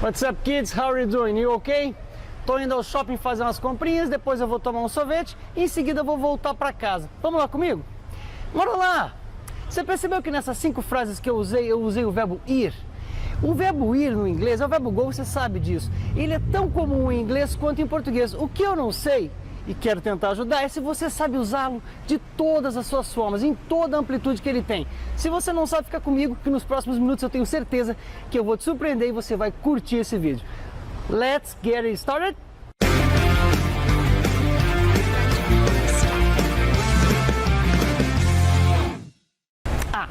What's up, kids? How are you doing? You okay? Tô indo ao shopping fazer umas comprinhas, depois eu vou tomar um sorvete e em seguida eu vou voltar para casa. Vamos lá comigo? Bora lá! Você percebeu que nessas 5 frases que eu usei o verbo ir? O verbo ir no inglês é o verbo go, você sabe disso. Ele é tão comum em inglês quanto em português. O que eu não sei e quero tentar ajudar é se você sabe usá-lo de todas as suas formas, em toda a amplitude que ele tem. Se você não sabe, fica comigo que nos próximos minutos eu tenho certeza que eu vou te surpreender e você vai curtir esse vídeo. Let's get it started!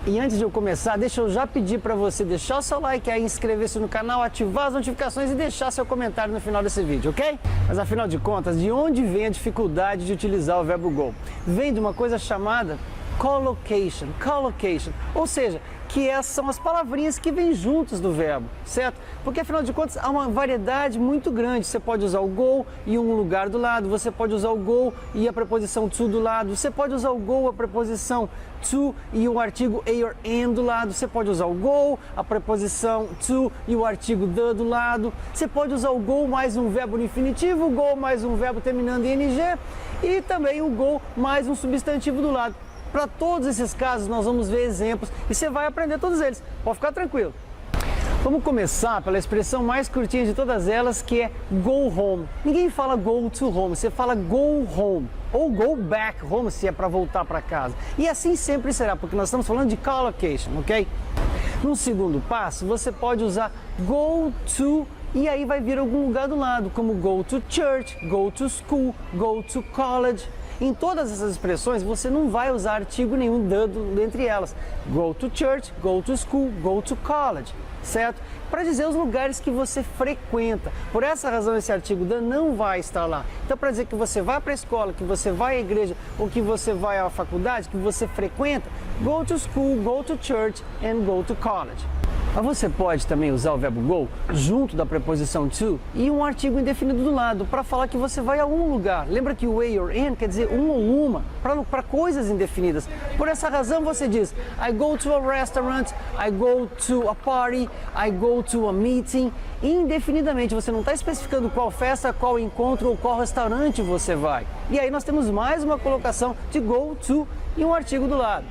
E antes de eu começar, deixa eu já pedir para você deixar o seu like aí, inscrever-se no canal, ativar as notificações e deixar seu comentário no final desse vídeo, ok? Mas afinal de contas, de onde vem a dificuldade de utilizar o verbo go? Vem de uma coisa chamada collocation, ou seja, que são as palavrinhas que vêm juntos do verbo, certo? Porque afinal de contas há uma variedade muito grande. Você pode usar o go e um lugar do lado, você pode usar o go e a preposição to do lado, você pode usar o go, a preposição to e o artigo a or and do lado, você pode usar o go, a preposição to e o artigo the do lado, você pode usar o go mais um verbo no infinitivo, o go mais um verbo terminando em ing e também o go mais um substantivo do lado. Para todos esses casos nós vamos ver exemplos e você vai aprender todos eles, pode ficar tranquilo. Vamos começar pela expressão mais curtinha de todas elas, que é go home. Ninguém fala go to home, você fala go home ou go back home se é para voltar para casa. E assim sempre será, porque nós estamos falando de collocation, ok? No segundo passo você pode usar go to e aí vai vir algum lugar do lado, como go to church, go to school, go to college. Em todas essas expressões você não vai usar artigo nenhum dando entre elas. Go to church, go to school, go to college, certo? Para dizer os lugares que você frequenta. Por essa razão esse artigo the não vai estar lá. Então para dizer que você vai para a escola, que você vai à igreja ou que você vai à faculdade, que você frequenta, go to school, go to church and go to college. Mas você pode também usar o verbo go junto da preposição to e um artigo indefinido do lado para falar que você vai a um lugar. Lembra que o a or an quer dizer um ou uma para coisas indefinidas. Por essa razão você diz I go to a restaurant, I go to a party, I go to a meeting. Indefinidamente, você não está especificando qual festa, qual encontro ou qual restaurante você vai. E aí nós temos mais uma colocação de go to e um artigo do lado.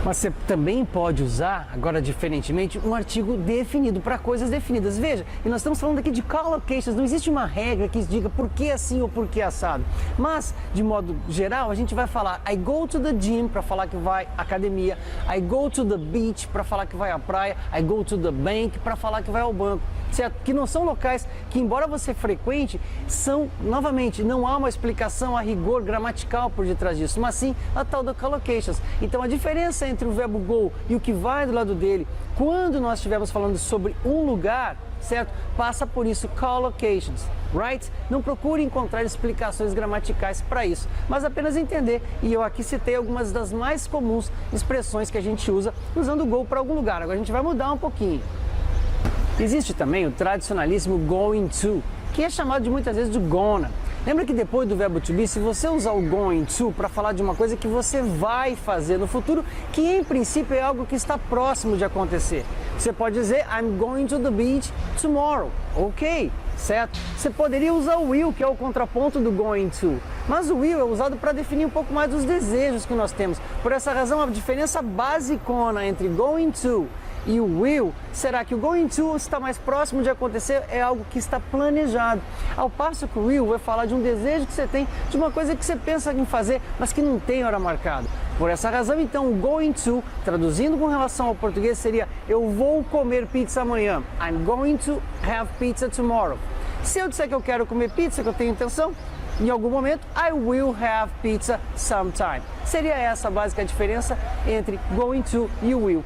Mas você também pode usar, agora diferentemente, um artigo definido para coisas definidas. Veja, e nós estamos falando aqui de collocations, não existe uma regra que diga por que assim ou por que assado. Mas, de modo geral, a gente vai falar I go to the gym para falar que vai à academia, I go to the beach para falar que vai à praia, I go to the bank para falar que vai ao banco. Certo? Que não são locais que, embora você frequente, são, novamente, não há uma explicação a rigor gramatical por detrás disso, mas sim a tal da collocations. Então a diferença entre o verbo go e o que vai do lado dele, quando nós estivermos falando sobre um lugar, certo? Passa por isso, collocations, right? Não procure encontrar explicações gramaticais para isso, mas apenas entender, e eu aqui citei algumas das mais comuns expressões que a gente usa usando o go para algum lugar. Agora a gente vai mudar um pouquinho. Existe também o tradicionalíssimo going to, que é chamado de muitas vezes de gonna. Lembra que depois do verbo to be, se você usar o going to para falar de uma coisa que você vai fazer no futuro, que em princípio é algo que está próximo de acontecer. Você pode dizer I'm going to the beach tomorrow, ok, certo? Você poderia usar o will, que é o contraponto do going to, mas o will é usado para definir um pouco mais dos desejos que nós temos. Por essa razão, a diferença basicona entre going to e o will será que o going to está mais próximo de acontecer, é algo que está planejado. Ao passo que o will vai falar de um desejo que você tem, de uma coisa que você pensa em fazer, mas que não tem hora marcada. Por essa razão, então, o going to, traduzindo com relação ao português, seria eu vou comer pizza amanhã. I'm going to have pizza tomorrow. Se eu disser que eu quero comer pizza, que eu tenho intenção, em algum momento, I will have pizza sometime. Seria essa a básica diferença entre going to e o will.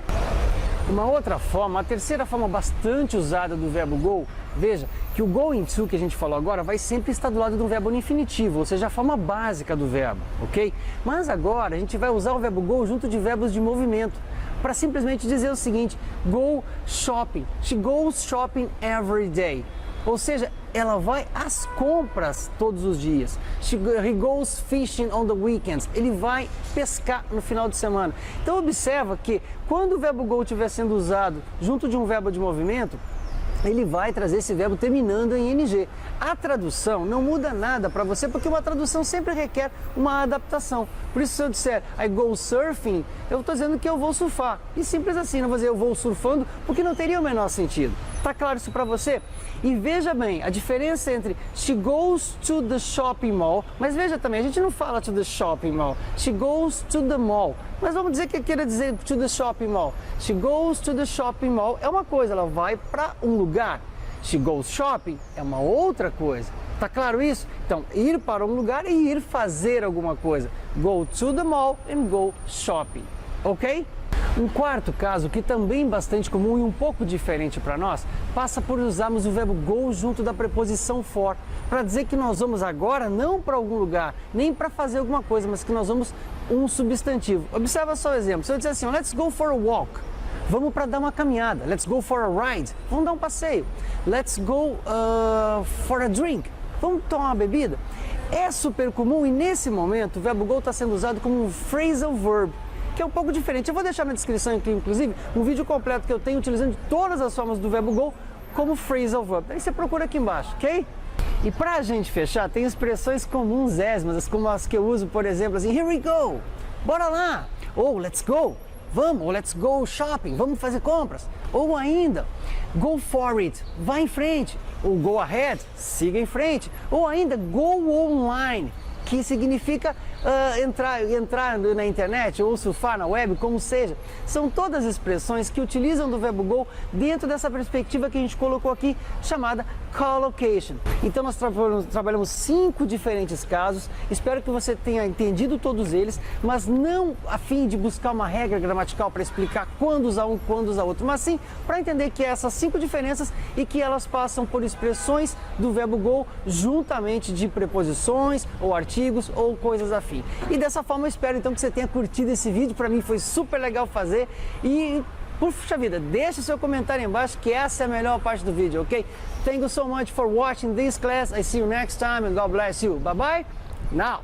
Uma outra forma, a terceira forma bastante usada do verbo go, veja que o going to que a gente falou agora vai sempre estar do lado do verbo no infinitivo, ou seja, a forma básica do verbo, ok? Mas agora a gente vai usar o verbo go junto de verbos de movimento, para simplesmente dizer o seguinte, go shopping, she goes shopping every day. Ou seja, ela vai às compras todos os dias. He goes fishing on the weekends. Ele vai pescar no final de semana. Então observa que quando o verbo go estiver sendo usado junto de um verbo de movimento, ele vai trazer esse verbo terminando em ing. A tradução não muda nada para você, porque uma tradução sempre requer uma adaptação. Por isso, se eu disser I go surfing, eu estou dizendo que eu vou surfar. E simples assim, não vou dizer eu vou surfando, porque não teria o menor sentido. Tá claro isso para você? E veja bem, a diferença entre she goes to the shopping mall, mas veja também, a gente não fala to the shopping mall, she goes to the mall. Mas vamos dizer que queira dizer to the shopping mall. She goes to the shopping mall é uma coisa, ela vai para um lugar. She goes shopping é uma outra coisa. Tá claro isso? Então, ir para um lugar e ir fazer alguma coisa. Go to the mall and go shopping. Ok? Um quarto caso, que também é bastante comum e um pouco diferente para nós, passa por usarmos o verbo go junto da preposição for, para dizer que nós vamos agora não para algum lugar, nem para fazer alguma coisa, mas que nós vamos um substantivo. Observa só o exemplo. Se eu disser assim, let's go for a walk, vamos para dar uma caminhada. Let's go for a ride, vamos dar um passeio. Let's go for a drink, vamos tomar uma bebida. É super comum e nesse momento o verbo go está sendo usado como um phrasal verb, que é um pouco diferente. Eu vou deixar na descrição aqui, inclusive, um vídeo completo que eu tenho utilizando todas as formas do verbo go como phrasal verb. Aí você procura aqui embaixo, ok? E pra gente fechar, tem expressões comunsésmas, como as que eu uso, por exemplo, assim, here we go, bora lá, ou let's go, vamos, ou let's go shopping, vamos fazer compras, ou ainda, go for it, vá em frente, ou go ahead, siga em frente, ou ainda, go online, que significa entrar na internet ou surfar na web, como seja. São todas expressões que utilizam do verbo go dentro dessa perspectiva que a gente colocou aqui, chamada collocation. Então nós trabalhamos 5 diferentes casos, espero que você tenha entendido todos eles, mas não a fim de buscar uma regra gramatical para explicar quando usar um, quando usar outro, mas sim para entender que essas 5 diferenças e que elas passam por expressões do verbo go juntamente de preposições ou artigos ou coisas afins. E dessa forma eu espero então que você tenha curtido esse vídeo, para mim foi super legal fazer e puxa vida, deixa seu comentário aí embaixo que essa é a melhor parte do vídeo, ok? Thank you so much for watching this class, I see you next time and God bless you, bye bye, now!